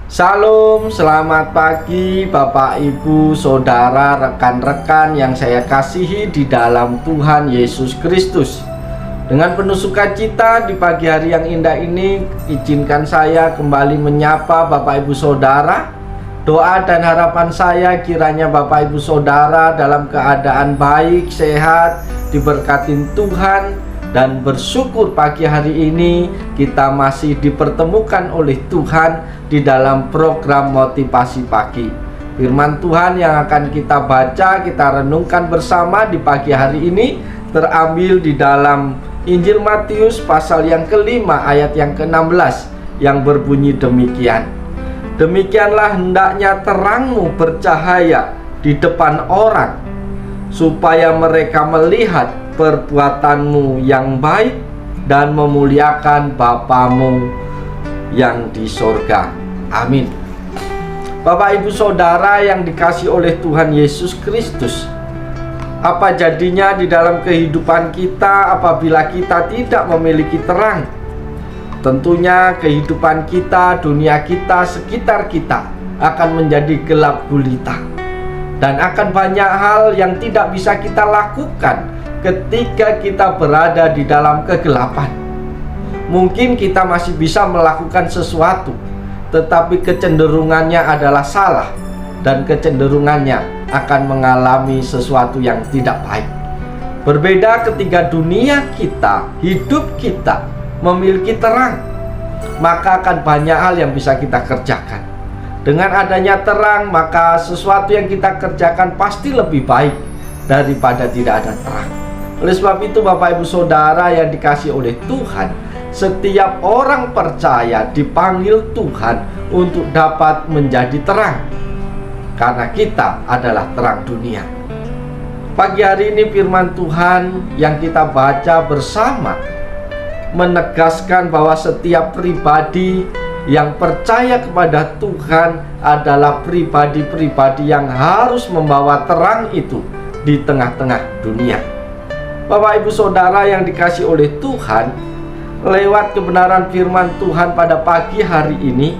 Salam, selamat pagi Bapak, Ibu, Saudara, rekan-rekan yang saya kasihi di dalam Tuhan Yesus Kristus. Dengan penuh sukacita di pagi hari yang indah ini, izinkan saya kembali menyapa Bapak, Ibu, Saudara. Doa dan harapan saya kiranya Bapak, Ibu, Saudara dalam keadaan baik, sehat, diberkatin Tuhan. Dan bersyukur pagi hari ini kita masih dipertemukan oleh Tuhan di dalam program motivasi pagi. Firman Tuhan yang akan kita baca, kita renungkan bersama di pagi hari ini terambil di dalam Injil Matius pasal yang kelima ayat yang ke-16 yang berbunyi demikian. Demikianlah hendaknya terangmu bercahaya di depan orang, supaya mereka melihat perbuatanmu yang baik dan memuliakan Bapamu yang di sorga. Amin. Bapak, Ibu, Saudara yang dikasihi oleh Tuhan Yesus Kristus, apa jadinya di dalam kehidupan kita apabila kita tidak memiliki terang? Tentunya kehidupan kita, dunia kita, sekitar kita akan menjadi gelap gulita. Dan akan banyak hal yang tidak bisa kita lakukan ketika kita berada di dalam kegelapan. Mungkin kita masih bisa melakukan sesuatu, tetapi kecenderungannya adalah salah, dan kecenderungannya akan mengalami sesuatu yang tidak baik. Berbeda ketika dunia kita, hidup kita memiliki terang, maka akan banyak hal yang bisa kita kerjakan. Dengan adanya terang, maka sesuatu yang kita kerjakan pasti lebih baik daripada tidak ada terang. Oleh sebab itu Bapak, Ibu, Saudara yang dikasihi oleh Tuhan, setiap orang percaya dipanggil Tuhan untuk dapat menjadi terang, karena kita adalah terang dunia. Pagi hari ini firman Tuhan yang kita baca bersama menegaskan bahwa setiap pribadi yang percaya kepada Tuhan adalah pribadi-pribadi yang harus membawa terang itu di tengah-tengah dunia. Bapak, Ibu, Saudara yang dikasihi oleh Tuhan, lewat kebenaran firman Tuhan pada pagi hari ini,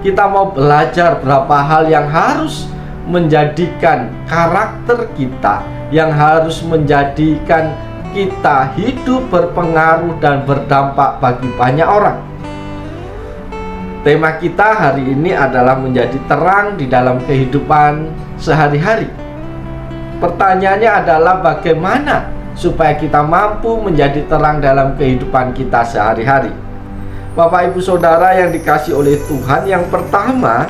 kita mau belajar berapa hal yang harus menjadikan karakter kita, yang harus menjadikan kita hidup berpengaruh dan berdampak bagi banyak orang. Tema kita hari ini adalah menjadi terang di dalam kehidupan sehari-hari. Pertanyaannya adalah bagaimana supaya kita mampu menjadi terang dalam kehidupan kita sehari-hari. Bapak, Ibu, Saudara yang dikasihi oleh Tuhan, yang pertama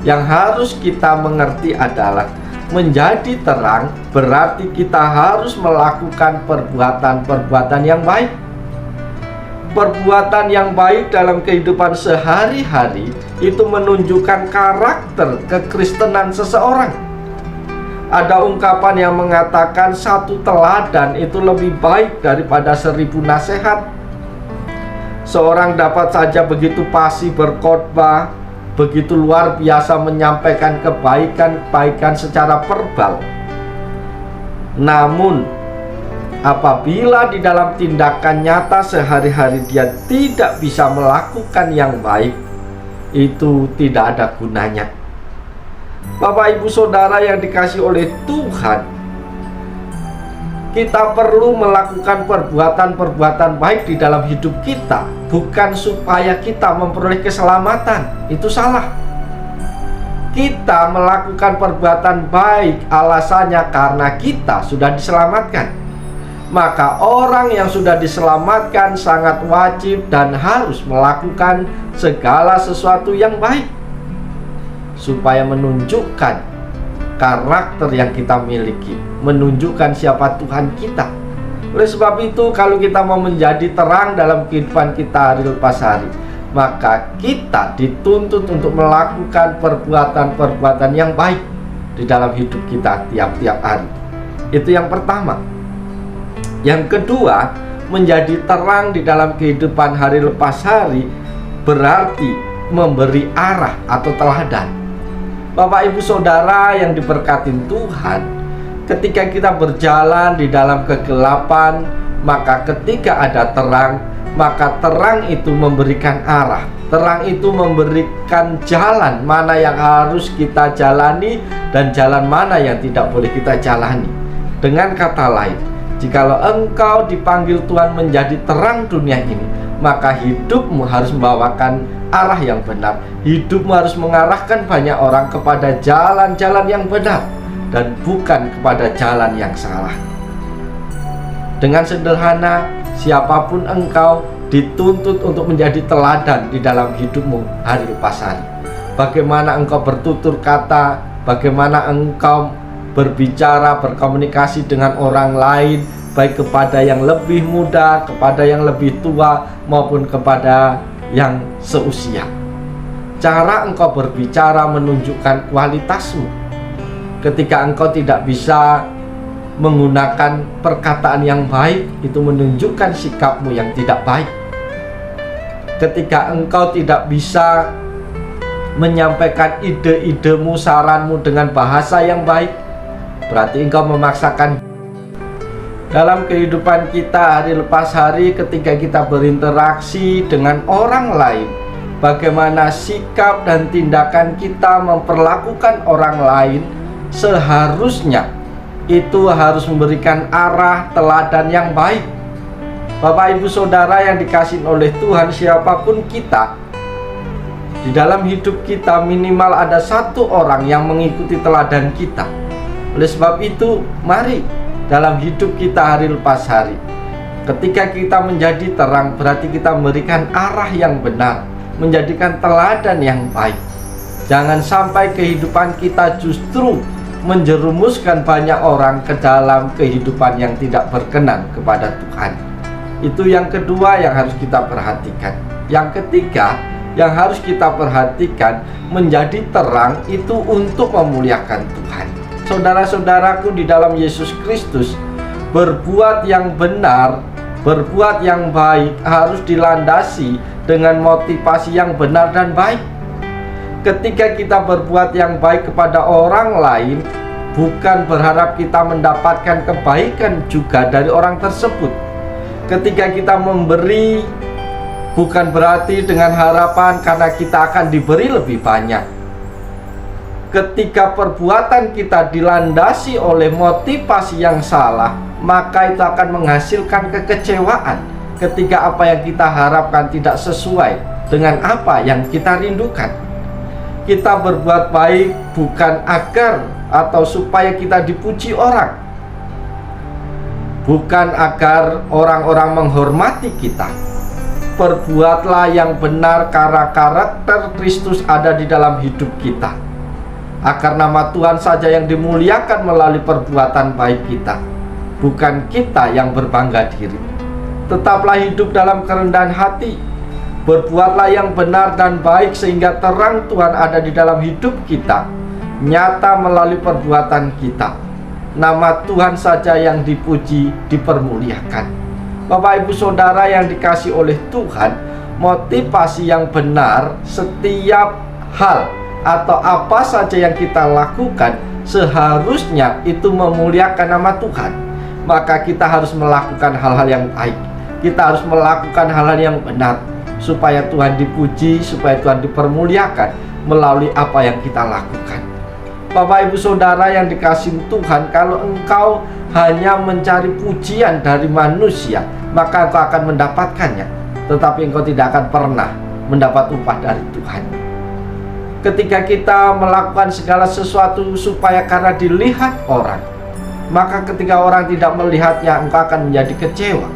yang harus kita mengerti adalah menjadi terang berarti kita harus melakukan perbuatan-perbuatan yang baik. Perbuatan yang baik dalam kehidupan sehari-hari itu menunjukkan karakter kekristenan seseorang. Ada ungkapan yang mengatakan satu teladan itu lebih baik daripada 1000 nasihat. Seorang dapat saja begitu fasih berkhotbah, begitu luar biasa menyampaikan kebaikan-kebaikan secara verbal, namun apabila di dalam tindakan nyata sehari-hari dia tidak bisa melakukan yang baik, itu tidak ada gunanya. Bapak, Ibu, Saudara yang dikasihi oleh Tuhan, kita perlu melakukan perbuatan-perbuatan baik di dalam hidup kita, bukan supaya kita memperoleh keselamatan. Itu salah. Kita melakukan perbuatan baik alasannya karena kita sudah diselamatkan. Maka orang yang sudah diselamatkan sangat wajib dan harus melakukan segala sesuatu yang baik, supaya menunjukkan karakter yang kita miliki, menunjukkan siapa Tuhan kita. Oleh sebab itu, kalau kita mau menjadi terang dalam kehidupan kita hari lepas hari, maka kita dituntut untuk melakukan perbuatan-perbuatan yang baik di dalam hidup kita tiap-tiap hari. Itu yang pertama. Yang kedua, menjadi terang di dalam kehidupan hari lepas hari berarti memberi arah atau teladan. Bapak, Ibu, Saudara yang diberkatin Tuhan, ketika kita berjalan di dalam kegelapan, maka ketika ada terang, maka terang itu memberikan arah. Terang itu memberikan jalan mana yang harus kita jalani dan jalan mana yang tidak boleh kita jalani. Dengan kata lain, jikalau engkau dipanggil Tuhan menjadi terang dunia ini, maka hidupmu harus membawakan arah yang benar. Hidupmu harus mengarahkan banyak orang kepada jalan-jalan yang benar dan bukan kepada jalan yang salah. Dengan sederhana, siapapun engkau dituntut untuk menjadi teladan di dalam hidupmu hari lepas hari. Bagaimana engkau bertutur kata, bagaimana engkau berbicara, berkomunikasi dengan orang lain, baik kepada yang lebih muda, kepada yang lebih tua, maupun kepada yang seusia. Cara engkau berbicara menunjukkan kualitasmu. Ketika engkau tidak bisa menggunakan perkataan yang baik, itu menunjukkan sikapmu yang tidak baik. Ketika engkau tidak bisa menyampaikan ide-idemu, saranmu dengan bahasa yang baik, berarti engkau memaksakan. Dalam kehidupan kita hari lepas hari, ketika kita berinteraksi dengan orang lain, bagaimana sikap dan tindakan kita memperlakukan orang lain, seharusnya itu harus memberikan arah teladan yang baik. Bapak, Ibu, Saudara yang dikasihi oleh Tuhan, siapapun kita, di dalam hidup kita minimal ada satu orang yang mengikuti teladan kita. Oleh sebab itu, mari dalam hidup kita hari lepas hari, ketika kita menjadi terang, berarti kita memberikan arah yang benar, menjadikan teladan yang baik. Jangan sampai kehidupan kita justru menjerumuskan banyak orang ke dalam kehidupan yang tidak berkenan kepada Tuhan. Itu yang kedua yang harus kita perhatikan. Yang ketiga yang harus kita perhatikan, menjadi terang itu untuk memuliakan Tuhan. Saudara-saudaraku di dalam Yesus Kristus, berbuat yang benar, berbuat yang baik harus dilandasi dengan motivasi yang benar dan baik. Ketika kita berbuat yang baik kepada orang lain, bukan berharap kita mendapatkan kebaikan juga dari orang tersebut. Ketika kita memberi, bukan berarti dengan harapan karena kita akan diberi lebih banyak. Ketika perbuatan kita dilandasi oleh motivasi yang salah, maka itu akan menghasilkan kekecewaan ketika apa yang kita harapkan tidak sesuai dengan apa yang kita rindukan. Kita berbuat baik bukan agar atau supaya kita dipuji orang, bukan agar orang-orang menghormati kita. Perbuatlah yang benar karena karakter Kristus ada di dalam hidup kita, agar nama Tuhan saja yang dimuliakan melalui perbuatan baik kita, bukan kita yang berbangga diri. Tetaplah hidup dalam kerendahan hati. Berbuatlah yang benar dan baik sehingga terang Tuhan ada di dalam hidup kita, nyata melalui perbuatan kita. Nama Tuhan saja yang dipuji, dipermuliakan. Bapak, Ibu, Saudara yang dikasihi oleh Tuhan, motivasi yang benar, setiap hal atau apa saja yang kita lakukan seharusnya itu memuliakan nama Tuhan. Maka kita harus melakukan hal-hal yang baik, kita harus melakukan hal-hal yang benar, supaya Tuhan dipuji, supaya Tuhan dipermuliakan melalui apa yang kita lakukan. Bapak, Ibu, Saudara yang dikasihi Tuhan, kalau engkau hanya mencari pujian dari manusia, maka engkau akan mendapatkannya, tetapi engkau tidak akan pernah mendapat upah dari Tuhan. Ketika kita melakukan segala sesuatu supaya karena dilihat orang, maka ketika orang tidak melihatnya, engkau akan menjadi kecewa.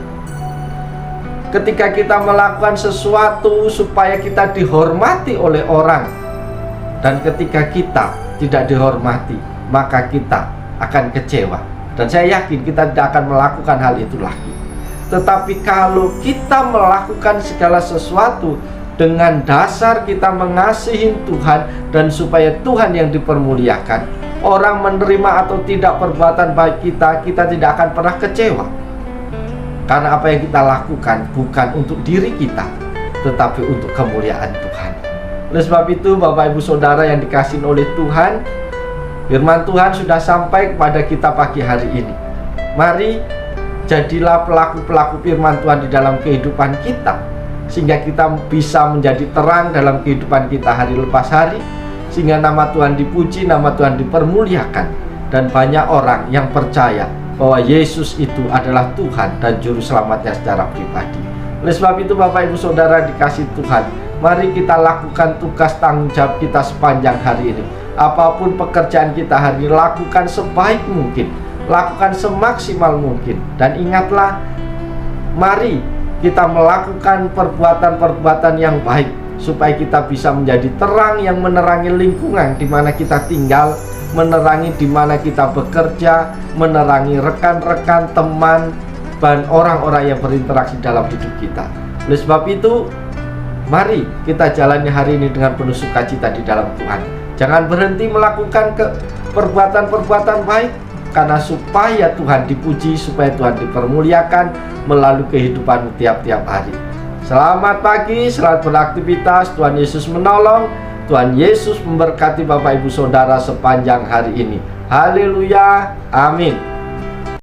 Ketika kita melakukan sesuatu supaya kita dihormati oleh orang, dan ketika kita tidak dihormati, maka kita akan kecewa. Dan saya yakin kita tidak akan melakukan hal itu lagi. Tetapi kalau kita melakukan segala sesuatu dengan dasar kita mengasihi Tuhan dan supaya Tuhan yang dipermuliakan, orang menerima atau tidak perbuatan baik kita, kita tidak akan pernah kecewa. Karena apa yang kita lakukan bukan untuk diri kita, tetapi untuk kemuliaan Tuhan. Oleh sebab itu, Bapak, Ibu, Saudara yang dikasihi oleh Tuhan, firman Tuhan sudah sampai kepada kita pagi hari ini. Mari Jadilah pelaku-pelaku firman Tuhan di dalam kehidupan kita, sehingga kita bisa menjadi terang dalam kehidupan kita hari lepas hari, sehingga nama Tuhan dipuji, nama Tuhan dipermuliakan, dan banyak orang yang percaya bahwa Yesus itu adalah Tuhan dan Juru Selamatnya secara pribadi. Oleh sebab itu Bapak Ibu Saudara dikasih Tuhan, mari kita lakukan tugas tanggung jawab kita sepanjang hari ini. Apapun pekerjaan kita hari ini, lakukan sebaik mungkin, lakukan semaksimal mungkin. Dan ingatlah, mari kita melakukan perbuatan-perbuatan yang baik, supaya kita bisa menjadi terang yang menerangi lingkungan di mana kita tinggal, menerangi di mana kita bekerja, menerangi rekan-rekan, teman, dan orang-orang yang berinteraksi dalam hidup kita. Oleh sebab itu, mari kita jalani hari ini dengan penuh sukacita di dalam Tuhan. Jangan berhenti melakukan perbuatan-perbuatan baik, karena supaya Tuhan dipuji, supaya Tuhan dipermuliakan melalui kehidupan tiap-tiap hari. Selamat pagi, selamat beraktivitas. Tuhan Yesus menolong. Tuhan Yesus memberkati Bapak Ibu Saudara sepanjang hari ini. Haleluya, amin.